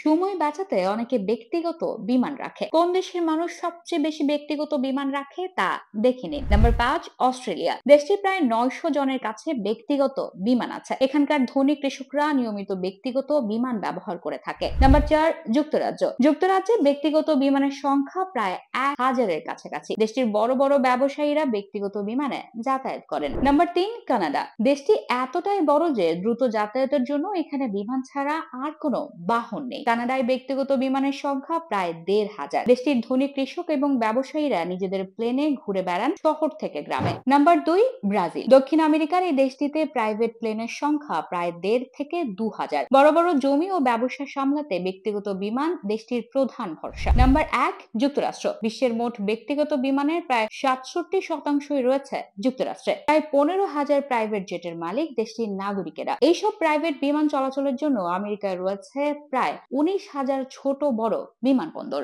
সময় বাঁচাতে অনেকে ব্যক্তিগত বিমান রাখে। কোন দেশের মানুষ সবচেয়ে বেশি ব্যক্তিগত বিমান রাখে তা দেখে নিন। Number 5, Australia. দেশটির প্রায় 900 জনের কাছে ব্যক্তিগত বিমান আছে। এখানকার ধনী কৃষকরা নিয়মিত ব্যক্তিগত বিমান ব্যবহার করে থাকে। নাম্বার 4, যুক্তরাজ্য। যুক্তরাজ্যে ব্যক্তিগত বিমানের সংখ্যা প্রায় 1000-এর কাছাকাছি। দেশটির বড় বড় ব্যবসায়ীরা ব্যক্তিগত বিমানে যাতায়াত করেন। Number 3, Canada. দেশটি এতটাই বড় যে দ্রুত যাতায়াতের জন্য এখানে বিমান ছাড়া আর কোনো বাহন নেই। কানাডায় ব্যক্তিগত বিমানের সংখ্যা প্রায় 1500। দেশটির ধনী কৃষক এবং ব্যবসায়ীরা নিজেদের প্লেনে ঘুরে বেড়ান শহর থেকে গ্রামে। Number 2, Brazil. দক্ষিণ আমেরিকার এই দেশটিতে প্রাইভেট প্লেনের সংখ্যা প্রায় 1.5 থেকে 2000। বড় বড় জমি ও ব্যবসা সামলাতে ব্যক্তিগত বিমান দেশটির প্রধান ভরসা। নাম্বার 1, যুক্তরাষ্ট্র। বিশ্বের মোট ব্যক্তিগত বিমানের প্রায় 67% রয়েছে যুক্তরাষ্ট্রে। প্রায় 15,000 প্রাইভেট জেটের মালিক দেশটির নাগরিকেরা। এইসব প্রাইভেট বিমান চলাচলের জন্য আমেরিকায় রয়েছে প্রায় 19,000 ছোট বড় বিমানবন্দর।